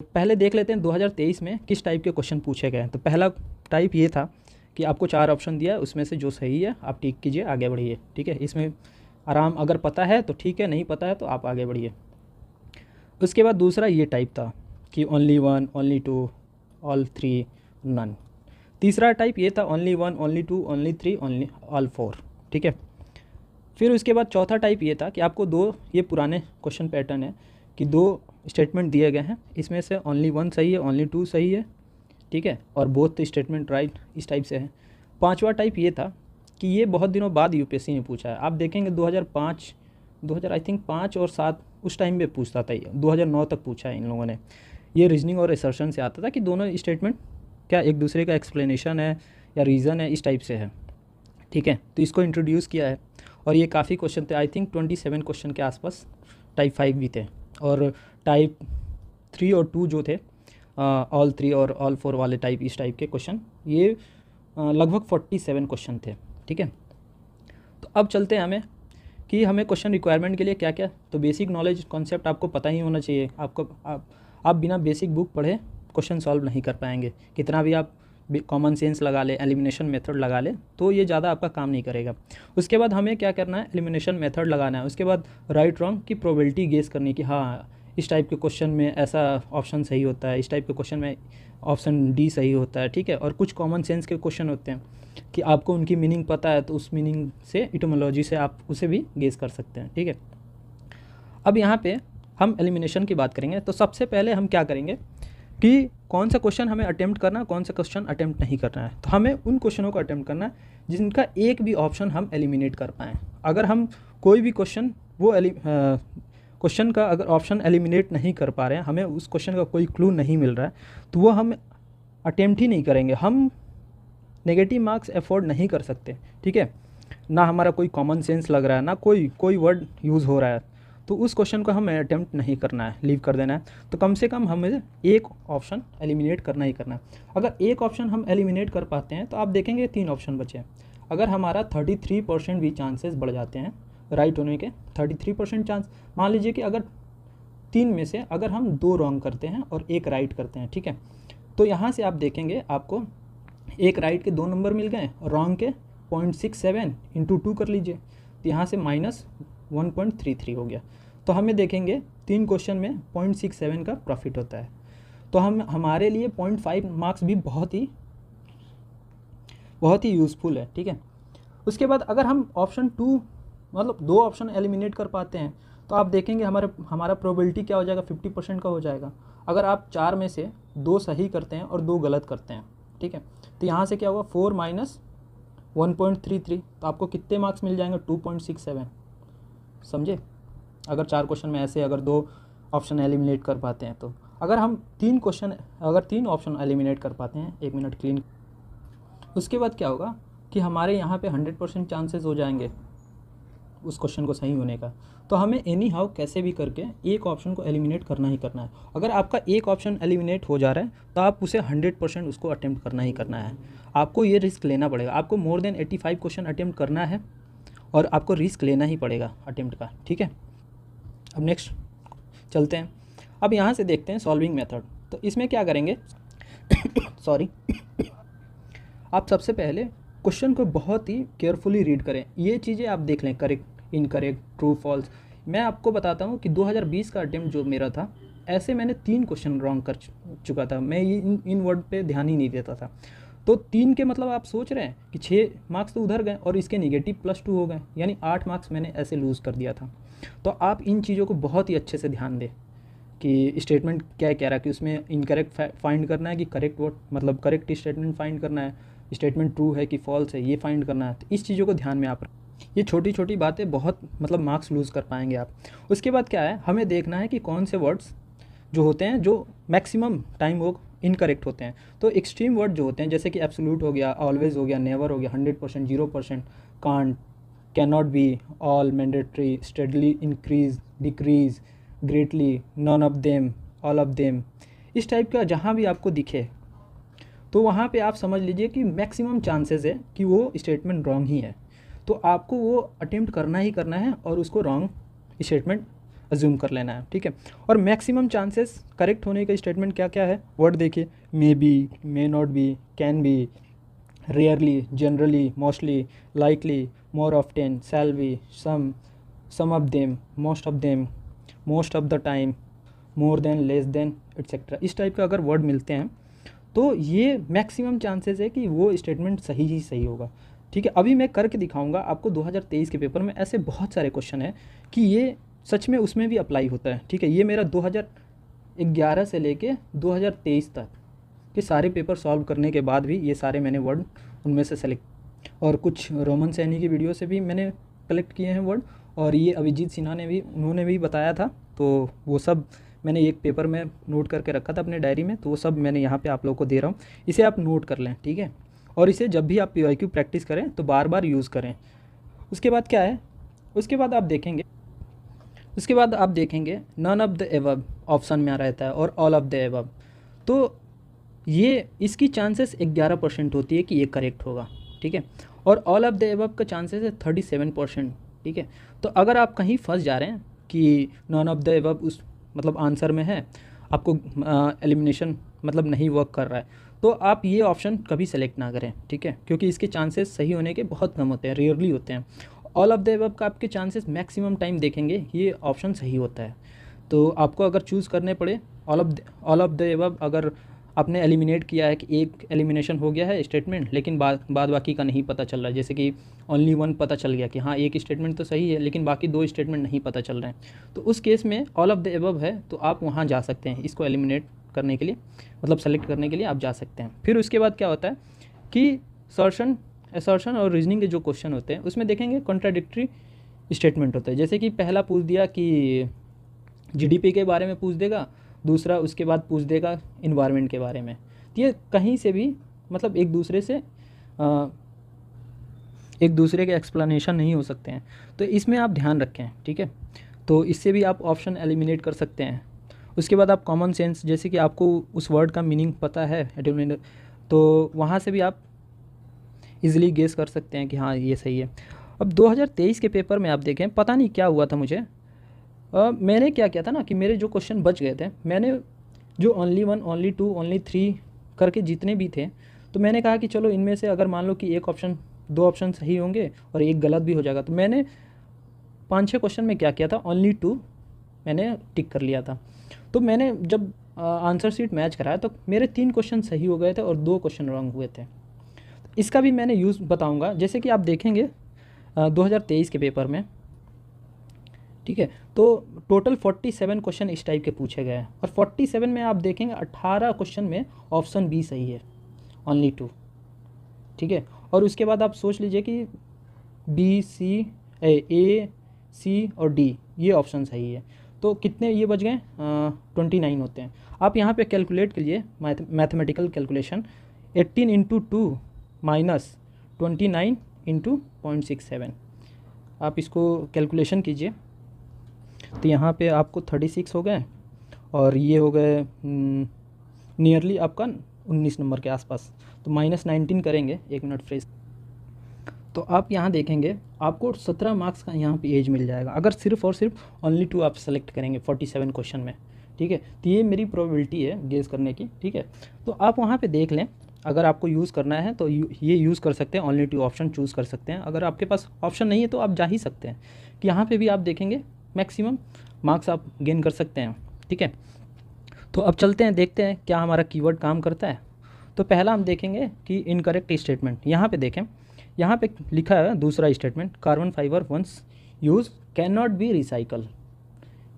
पहले देख लेते हैं 2023 में किस टाइप के क्वेश्चन पूछे गए हैं। तो पहला टाइप ये था कि आपको 4 ऑप्शन दिया है, उसमें से जो सही है आप टिक कीजिए, आगे बढ़िए। ठीक है, इसमें आराम, अगर पता है तो ठीक है, नहीं पता है तो आप आगे बढ़िए। उसके बाद दूसरा ये टाइप था कि ओनली 1, ओनली 2, ऑल 3, नन। तीसरा टाइप ये था only 1, only 2, only 3, only all 4। ठीक है, फिर उसके बाद चौथा टाइप ये था कि आपको दो, ये पुराने क्वेश्चन पैटर्न है कि दो स्टेटमेंट दिए गए हैं, इसमें से ओनली 1 सही है, ओनली 2 सही है। ठीक है, और बोथ स्टेटमेंट राइट, इस टाइप से है। पांचवा टाइप ये था कि ये बहुत दिनों बाद यूपीएससी ने पूछा है। आप देखेंगे 2005, 2000 आई थिंक 5 और 7 उस टाइम पे पूछता था ये, 2009 तक पूछा है इन लोगों ने। ये रीजनिंग और असर्शन से आता था कि दोनों स्टेटमेंट क्या एक दूसरे का एक्सप्लेनेशन है या रीज़न है, इस टाइप से है। ठीक है, तो इसको इंट्रोड्यूस किया है और ये काफ़ी क्वेश्चन थे, आई थिंक 27 क्वेश्चन के आसपास टाइप 5 भी थे, और टाइप 3 और 2 जो थे, ऑल 3 और ऑल 4 वाले टाइप, इस टाइप के क्वेश्चन ये लगभग 47 क्वेश्चन थे। ठीक है, तो अब चलते हैं हमें कि हमें क्वेश्चन रिक्वायरमेंट के लिए क्या क्या, तो बेसिक नॉलेज कॉन्सेप्ट आपको पता ही होना चाहिए। आपको आप बिना बेसिक बुक पढ़े क्वेश्चन सॉल्व नहीं कर पाएंगे, कितना भी आप कॉमन सेंस लगा ले, एलिमिनेशन मेथड लगा ले, तो ये ज़्यादा आपका काम नहीं करेगा। उसके बाद हमें क्या करना है, एलिमिनेशन मेथड लगाना है। उसके बाद राइट रॉन्ग की प्रोबेबिलिटी गेस करनी कि हाँ इस टाइप के क्वेश्चन में ऐसा ऑप्शन सही होता है, इस टाइप के क्वेश्चन में ऑप्शन डी सही होता है। ठीक है, और कुछ कॉमन सेंस के क्वेश्चन होते हैं कि आपको उनकी मीनिंग पता है तो उस मीनिंग से, इटोमोलॉजी से आप उसे भी गेस कर सकते हैं। ठीक है, अब यहाँ पे हम एलिमिनेशन की बात करेंगे। तो सबसे पहले हम क्या करेंगे कि कौन सा क्वेश्चन हमें अटेम्प्ट करना है, कौन सा क्वेश्चन अटेम्प्ट नहीं करना है। तो हमें उन क्वेश्चनों को अटेम्प्ट करना है जिनका एक भी ऑप्शन हम एलिमिनेट कर पाएँ। अगर हम कोई भी क्वेश्चन वो क्वेश्चन का अगर ऑप्शन एलिमिनेट नहीं कर पा रहे हैं, हमें उस क्वेश्चन का कोई क्लू नहीं मिल रहा है, तो वो हम अटेम्प्ट ही नहीं करेंगे। हम नेगेटिव मार्क्स अफोर्ड नहीं कर सकते। ठीक है, ना हमारा कोई कॉमन सेंस लग रहा है, ना कोई वर्ड यूज़ हो रहा है, तो उस क्वेश्चन को हमें अटेम्प्ट नहीं करना है, लीव कर देना है। तो कम से कम हमें एक ऑप्शन एलिमिनेट करना ही करना है। अगर एक ऑप्शन हम एलिमिनेट कर पाते हैं तो आप देखेंगे 3 ऑप्शन बचे हैं। अगर हमारा 33% भी चांसेस बढ़ जाते हैं राइट होने के, 33% चांस, मान लीजिए कि अगर 3 में से अगर हम 2 रॉन्ग करते हैं और 1 राइट करते हैं, ठीक है, तो यहाँ से आप देखेंगे आपको एक राइट के 2 नंबर मिल गए, रॉन्ग के 0.67 इंटू 2 कर लीजिए, तो यहाँ से -1.33 हो गया। तो हमें देखेंगे 3 क्वेश्चन में 0.67 का प्रॉफिट होता है। तो हमारे लिए 0.5 मार्क्स भी बहुत ही यूज़फुल है। ठीक है, उसके बाद अगर हम ऑप्शन 2 मतलब 2 ऑप्शन एलिमिनेट कर पाते हैं तो आप देखेंगे हमारा प्रोबेबिलिटी क्या हो जाएगा, 50% का हो जाएगा। अगर आप 4 में से 2 सही करते हैं और 2 गलत करते हैं, ठीक है, तो यहाँ से क्या हुआ 4 माइनस 1.33, तो आपको कितने मार्क्स मिल जाएंगे, 2.67। समझे, अगर 4 क्वेश्चन में ऐसे अगर 2 ऑप्शन एलिमिनेट कर पाते हैं तो अगर हम 3 ऑप्शन एलिमिनेट कर पाते हैं, 1 मिनट क्लीन, उसके बाद क्या होगा कि हमारे यहाँ पे 100% चांसेस हो जाएंगे उस क्वेश्चन को सही होने का। तो हमें एनी हाउ कैसे भी करके एक ऑप्शन को एलिमिनेट करना ही करना है। अगर आपका एक ऑप्शन एलिमिनेट हो जा रहा है तो आप उसे 100% उसको अटेम्प्ट करना ही करना है। आपको ये रिस्क लेना पड़ेगा, आपको मोर देन 85 क्वेश्चन अटेम्प्ट करना है और आपको रिस्क लेना ही पड़ेगा अटेम्प्ट का। ठीक है, अब नेक्स्ट चलते हैं। अब यहाँ से देखते हैं सॉल्विंग मेथड। तो इसमें क्या करेंगे सॉरी आप सबसे पहले क्वेश्चन को बहुत ही केयरफुली रीड करें। ये चीज़ें आप देख लें, करेक्ट, इनकरेक्ट, ट्रू, फॉल्स। मैं आपको बताता हूँ कि 2020 का अटेम्प्ट जो मेरा था, ऐसे मैंने 3 क्वेश्चन रॉन्ग कर चुका था। मैं इन वर्ड पे ध्यान ही नहीं देता था। तो 3 के मतलब आप सोच रहे हैं कि 6 मार्क्स तो उधर गए और इसके नेगेटिव +2 हो गए, यानी 8 मार्क्स मैंने ऐसे लूज़ कर दिया था। तो आप इन चीज़ों को बहुत ही अच्छे से ध्यान दें कि स्टेटमेंट क्या कह रहा है, कि उसमें इनकरेक्ट फाइंड करना है कि करेक्ट वर्ड, मतलब करेक्ट स्टेटमेंट फाइंड करना है, स्टेटमेंट ट्रू है कि फॉल्स है, ये फाइंड करना है। तो इस चीज़ों को ध्यान में आप, ये छोटी छोटी बातें बहुत मतलब मार्क्स लूज़ कर पाएंगे आप। उसके बाद क्या है, हमें देखना है कि कौन से वर्ड्स जो होते हैं जो मैक्सिमम टाइम वो इनकरेक्ट होते हैं। तो एक्सट्रीम वर्ड जो होते हैं जैसे कि एब्सोल्यूट हो गया, ऑलवेज हो गया, नेवर हो गया, 100%, 0%, can't, can not B, all, mandatory, steadily, increase, decrease, greatly, none of them, all of them, इस टाइप का जहाँ भी आपको दिखे तो वहाँ पे आप समझ लीजिए कि मैक्सिमम चांसेस है कि वो स्टेटमेंट रॉन्ग ही है। तो आपको वो अटेम्प्ट करना ही करना है और उसको रॉन्ग स्टेटमेंट अज्यूम कर लेना है, ठीक है। और मैक्सिमम चांसेस करेक्ट होने का स्टेटमेंट क्या क्या है, वर्ड देखिए, may be, may not be, can be, rarely, generally, mostly, likely, more often, shall be, some of them, most of them, most of the time, more than, less than, etcetera. इस type का अगर word मिलते हैं तो ये maximum chances है कि वो स्टेटमेंट सही ही सही होगा, ठीक है। अभी मैं करके दिखाऊंगा आपको 2023 के पेपर में ऐसे बहुत सारे क्वेश्चन हैं कि ये सच में उसमें भी अप्लाई होता है, ठीक है। ये मेरा 2011 से लेके 2023 तक के सारे पेपर सॉल्व करने के बाद भी ये सारे मैंने वर्ड उनमें से सेलेक्ट, और कुछ रोमन सैनी की वीडियो से भी मैंने कलेक्ट किए हैं वर्ड, और ये अभिजीत सिन्हा ने भी, उन्होंने भी बताया था, तो वो सब मैंने एक पेपर में नोट करके रखा था अपने डायरी में, तो वो सब मैंने यहाँ पे आप लोगों को दे रहा हूँ, इसे आप नोट कर लें, ठीक है। और इसे जब भी आप PYQ प्रैक्टिस करें तो बार बार यूज़ करें। उसके बाद क्या है, उसके बाद आप देखेंगे none of the above option में आ रहता है और ऑल ऑफ द एबव, तो ये इसकी चांसेस 11% होती है कि ये करेक्ट होगा, ठीक है। और ऑल ऑफ द एबव का चांसेस है 37%, ठीक है। तो अगर आप कहीं फंस जा रहे हैं कि नन ऑफ द एबव उस मतलब आंसर में है, आपको एलिमिनेशन मतलब नहीं वर्क कर रहा है, तो आप ये ऑप्शन कभी सेलेक्ट ना करें, ठीक है, क्योंकि इसके चांसेस सही होने के बहुत कम होते हैं, रेयरली होते हैं। ऑल ऑफ द एबव का आपके चांसेस मैक्सिमम टाइम देखेंगे ये ऑप्शन सही होता है। तो आपको अगर चूज़ करने पड़े ऑल ऑफ द एबव, अगर आपने एलिमिनेट किया है कि एक एलिमिनेशन हो गया है स्टेटमेंट, लेकिन बाद बाकी का नहीं पता चल रहा है, जैसे कि ओनली वन पता चल गया कि हाँ एक स्टेटमेंट तो सही है लेकिन बाकी 2 स्टेटमेंट नहीं पता चल रहे हैं, तो उस केस में ऑल ऑफ द एबव है तो आप वहाँ जा सकते हैं इसको एलिमिनेट करने के लिए, मतलब सेलेक्ट करने के लिए आप जा सकते हैं। फिर उसके बाद क्या होता है कि असर्शन और रीजनिंग के जो क्वेश्चन होते हैं उसमें देखेंगे कॉन्ट्राडिक्टरी स्टेटमेंट होता है, जैसे कि पहला पूछ दिया कि GDP के बारे में पूछ देगा, दूसरा उसके बाद पूछ देगा इन्वायरमेंट के बारे में, तो ये कहीं से भी मतलब एक दूसरे के एक्सप्लेनेशन नहीं हो सकते हैं, तो इसमें आप ध्यान रखें, ठीक है। तो इससे भी आप ऑप्शन एलिमिनेट कर सकते हैं। उसके बाद आप कॉमन सेंस, जैसे कि आपको उस वर्ड का मीनिंग पता है तो वहाँ से भी आप इजीली गेस कर सकते हैं कि हाँ ये सही है। अब 2023 के पेपर में आप देखें पता नहीं क्या हुआ था मुझे, मैंने क्या किया था ना कि मेरे जो क्वेश्चन बच गए थे, मैंने जो ओनली 1, ओनली 2, ओनली 3 करके जितने भी थे, तो मैंने कहा कि चलो इनमें से अगर मान लो कि एक ऑप्शन 2 ऑप्शन सही होंगे और एक गलत भी हो जाएगा, तो मैंने 5-6 क्वेश्चन में क्या किया था, ओनली 2 मैंने टिक कर लिया था। तो मैंने जब आंसर शीट मैच कराया तो मेरे 3 क्वेश्चन सही हो गए थे और 2 क्वेश्चन रॉन्ग हुए थे। इसका भी मैंने यूज़ बताऊँगा, जैसे कि आप देखेंगे 2023 के पेपर में, ठीक है, तो टोटल 47 क्वेश्चन इस टाइप के पूछे गए हैं, और 47 में आप देखेंगे 18 क्वेश्चन में ऑप्शन बी सही है, ओनली 2, ठीक है। और उसके बाद आप सोच लीजिए कि बी, सी, ए, सी और डी ये ऑप्शन सही है, तो कितने ये बच गए, 29 होते हैं। आप यहाँ पे कैलकुलेट कीजिए, मैथमेटिकल कैलकुलेशन, 18 × 2 माइनस 29 × 0.67, आप इसको कैलकुलेशन कीजिए, तो यहाँ पे आपको 36 हो गए और ये हो गए नियरली आपका 19 नंबर के आसपास, तो -19 करेंगे, 1 मिनट फ्रेश, तो आप यहाँ देखेंगे आपको 17 मार्क्स का यहाँ पे एज मिल जाएगा, अगर सिर्फ और सिर्फ ओनली 2 आप सेलेक्ट करेंगे 47 क्वेश्चन में, ठीक है। तो ये मेरी प्रोबेबिलिटी है गेस करने की, ठीक है। तो आप वहाँ पे देख लें, अगर आपको यूज़ करना है तो ये यूज़ कर सकते हैं, ओनली 2 ऑप्शन चूज़ कर सकते हैं। अगर आपके पास ऑप्शन नहीं है तो आप जा ही सकते हैं कि यहाँ पे भी आप देखेंगे मैक्सिमम मार्क्स आप गेन कर सकते हैं, ठीक है। तो अब चलते हैं, देखते हैं क्या हमारा कीवर्ड काम करता है। तो पहला हम देखेंगे कि इनकरेक्ट स्टेटमेंट, यहाँ पे देखें, यहाँ पे लिखा है दूसरा statement, carbon fibre once use can not be recycle,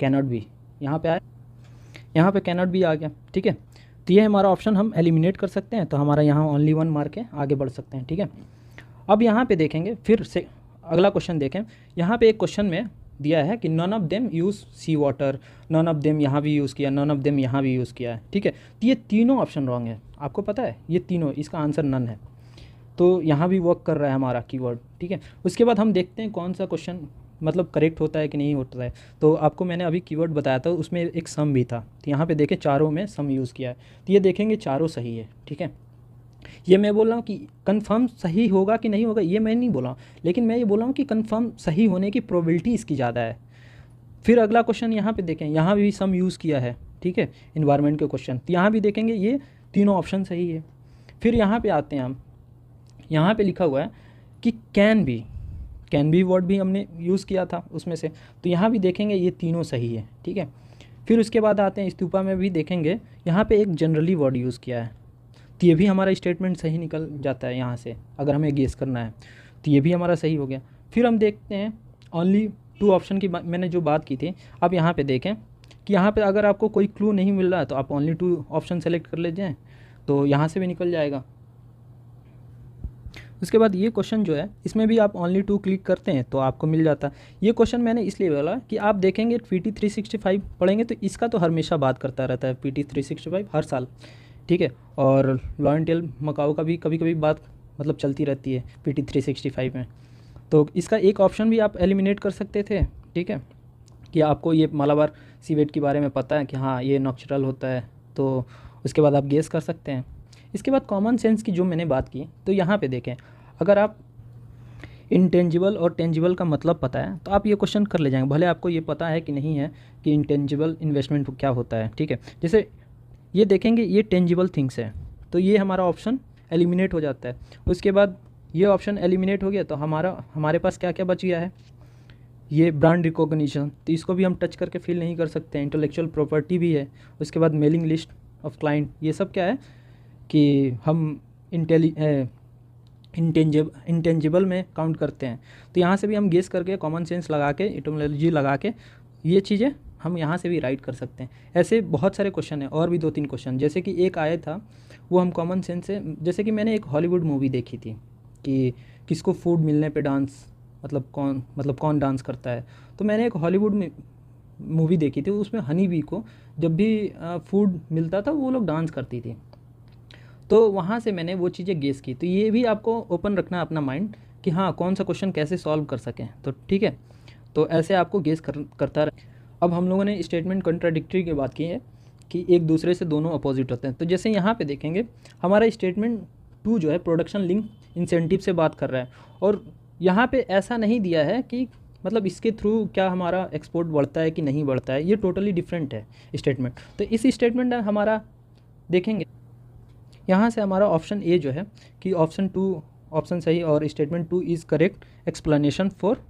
can not be, यहाँ पे आया, यहाँ पे कैन नॉट बी आ गया, ठीक है। तो ये हमारा ऑप्शन हम एलिमिनेट कर सकते हैं, तो हमारा यहाँ ओनली 1 मार्क है, आगे बढ़ सकते हैं, ठीक है। अब यहाँ पे देखेंगे, फिर से अगला क्वेश्चन देखें, यहाँ पे एक क्वेश्चन में दिया है कि none of them use sea water, none of them यहाँ भी यूज़ किया, नन ऑफ देम यहाँ भी यूज़ किया है, ठीक है। तो ये तीनों ऑप्शन रॉन्ग है, आपको पता है ये तीनों, इसका आंसर नन है, तो यहाँ भी वर्क कर रहा है हमारा कीवर्ड, ठीक है। उसके बाद हम देखते हैं कौन सा क्वेश्चन मतलब करेक्ट होता है कि नहीं होता है। तो आपको मैंने अभी कीवर्ड बताया था, उसमें एक सम भी था, तो यहाँ पे देखें चारों में सम यूज़ किया है, तो ये देखेंगे चारों सही है, ठीक है। ये मैं बोल रहा हूँ कि कंफर्म सही होगा कि नहीं होगा ये मैं नहीं बोला हूँ, लेकिन मैं ये बोल रहा हूँ कि कंफर्म सही होने की प्रोबेबिलिटी इसकी ज़्यादा है। फिर अगला क्वेश्चन यहाँ पे देखें, यहाँ भी सम यूज़ किया है, ठीक है, इन्वायरमेंट के क्वेश्चन, तो यहाँ भी देखेंगे ये तीनों ऑप्शन सही है। फिर यहाँ पे आते हैं हम, यहाँ पे लिखा हुआ है कि कैन बी वर्ड भी हमने यूज़ किया था उसमें से, तो यहाँ भी देखेंगे ये तीनों सही है, ठीक है। फिर उसके बाद आते हैं स्तूपा में भी देखेंगे, यहाँ पे एक जनरली वर्ड यूज़ किया है, तो ये भी हमारा स्टेटमेंट सही निकल जाता है यहाँ से, अगर हमें गेस करना है तो ये भी हमारा सही हो गया। फिर हम देखते हैं ओनली 2 ऑप्शन की मैंने जो बात की थी, अब यहाँ पे देखें कि यहाँ पे अगर आपको कोई क्लू नहीं मिल रहा है तो आप ओनली 2 ऑप्शन सेलेक्ट कर ले जाएँ, तो यहाँ से भी निकल जाएगा। उसके बाद ये क्वेश्चन जो है इसमें भी आप ओनली 2 क्लिक करते हैं तो आपको मिल जाता है। ये क्वेश्चन मैंने इसलिए बोला कि आप देखेंगे PT 365 पढ़ेंगे तो इसका तो हमेशा बात करता रहता है PT 365 हर साल, ठीक है। और लॉयन टेल मकाओ का भी कभी कभी बात मतलब चलती रहती है PT 365 में, तो इसका एक ऑप्शन भी आप एलिमिनेट कर सकते थे, ठीक है, कि आपको ये मालाबार सीवेट के बारे में पता है कि हाँ ये नॉक्चुरल होता है, तो उसके बाद आप गेस कर सकते हैं। इसके बाद कॉमन सेंस की जो मैंने बात की, तो यहाँ पे देखें, अगर आप इंटेंजिबल और टेंजिबल का मतलब पता है तो आप ये क्वेश्चन कर ले जाएंगे, भले आपको ये पता है कि नहीं है कि इंटेंजिबल इन्वेस्टमेंट क्या होता है, ठीक है। जैसे ये देखेंगे ये टेंजिबल थिंग्स है, तो ये हमारा ऑप्शन एलिमिनेट हो जाता है। उसके बाद ये ऑप्शन एलिमिनेट हो गया तो हमारे पास क्या क्या बच गया है, ये ब्रांड रिकॉग्निशन, तो इसको भी हम टच करके फील नहीं कर सकते हैं। इंटेलेक्चुअल प्रॉपर्टी भी है। उसके बाद मेलिंग लिस्ट ऑफ क्लाइंट, ये सब क्या है कि हम इंटेंजिबल में काउंट करते हैं, तो यहाँ से भी हम गेस करके कॉमन सेंस लगा के एटोमोलॉजी लगा के ये चीज़ें हम यहाँ से भी राइट कर सकते हैं। ऐसे बहुत सारे क्वेश्चन हैं, और भी 2-3 क्वेश्चन, जैसे कि एक आया था वो हम कॉमन सेंस से, जैसे कि मैंने एक हॉलीवुड मूवी देखी थी कि किसको फूड मिलने पे डांस मतलब कौन डांस करता है, तो मैंने एक हॉलीवुड में मूवी देखी थी, उसमें हनी बी को जब भी फूड मिलता था वो लोग डांस करती थी, तो वहाँ से मैंने वो चीज़ें गेस की। तो ये भी आपको ओपन रखना है अपना माइंड कि हाँ कौन सा क्वेश्चन कैसे सॉल्व कर सकें, तो ठीक है, तो ऐसे आपको गेस करता रहे। अब हम लोगों ने स्टेटमेंट कॉन्ट्राडिक्टरी की बात की है कि एक दूसरे से दोनों अपोजिट होते हैं, तो जैसे यहाँ पे देखेंगे हमारा स्टेटमेंट 2 जो है प्रोडक्शन लिंक इंसेंटिव से बात कर रहा है, और यहाँ पे ऐसा नहीं दिया है कि मतलब इसके थ्रू क्या हमारा एक्सपोर्ट बढ़ता है कि नहीं बढ़ता है, ये टोटली डिफरेंट है स्टेटमेंट। तो इस स्टेटमेंट में हमारा देखेंगे यहाँ से हमारा ऑप्शन ए जो है कि ऑप्शन 2 ऑप्शन सही और statement 2 is correct explanation for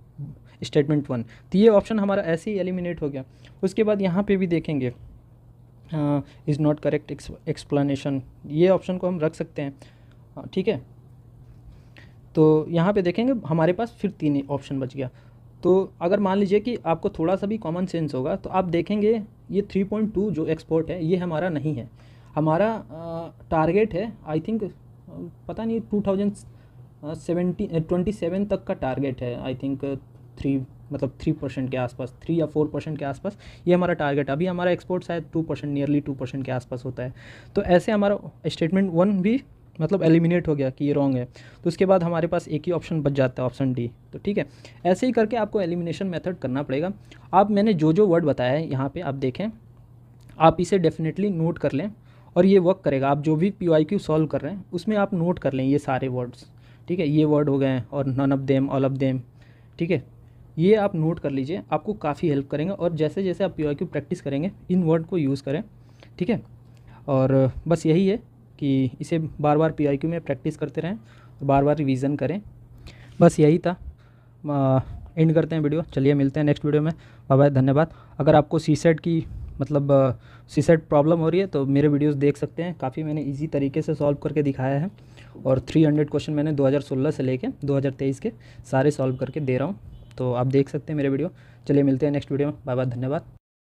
statement 1, तो ये ऑप्शन हमारा ऐसे ही एलिमिनेट हो गया। उसके बाद यहाँ पे भी देखेंगे इज़ नॉट करेक्ट एक्सप्लेनेशन, ये ऑप्शन को हम रख सकते हैं, ठीक है। तो यहाँ पे देखेंगे हमारे पास फिर 3 ऑप्शन बच गया। तो अगर मान लीजिए कि आपको थोड़ा सा भी कॉमन सेंस होगा तो आप देखेंगे ये 3.2 जो एक्सपोर्ट है ये हमारा नहीं है, हमारा टारगेट है आई थिंक पता नहीं 2027 तक का टारगेट है, आई थिंक 3% के आसपास, 3 या 4% के आसपास ये हमारा टारगेट। अभी हमारा एक्सपोर्ट शायद 2%, नियरली 2% के आसपास होता है। तो ऐसे हमारा स्टेटमेंट 1 भी मतलब एलिमिनेट हो गया कि ये रॉन्ग है, तो उसके बाद हमारे पास एक ही ऑप्शन बच जाता है, ऑप्शन डी। तो ठीक है, ऐसे ही करके आपको एलिमिनेशन मेथड करना पड़ेगा। आप मैंने जो वर्ड बताया है यहाँ पे आप देखें, आप इसे डेफिनेटली नोट कर लें और ये वर्क करेगा। आप जो भी PYQ सॉल्व कर रहे हैं उसमें आप नोट कर लें ये सारे वर्ड्स, ठीक है, ये वर्ड हो गए और none of them, all of them, ठीक है, ये आप नोट कर लीजिए, आपको काफ़ी हेल्प करेंगे। और जैसे जैसे आप PYQ प्रैक्टिस करेंगे इन वर्ड को यूज़ करें, ठीक है। और बस यही है कि इसे बार बार PYQ में प्रैक्टिस करते रहें, बार बार रिवीजन करें, बस यही था। एंड करते हैं वीडियो, चलिए मिलते हैं नेक्स्ट वीडियो में, बाय बाय, धन्यवाद। अगर आपको CSET की मतलब CSET प्रॉब्लम हो रही है तो मेरे वीडियोस देख सकते हैं, काफ़ी मैंने इजी तरीके से सॉल्व करके दिखाया है, और 300 क्वेश्चन मैंने 2016 से लेके 2023 के सारे सॉल्व करके दे रहा हूँ, तो आप देख सकते हैं मेरे वीडियो। चलिए मिलते हैं नेक्स्ट वीडियो में, बाय बाय, धन्यवाद।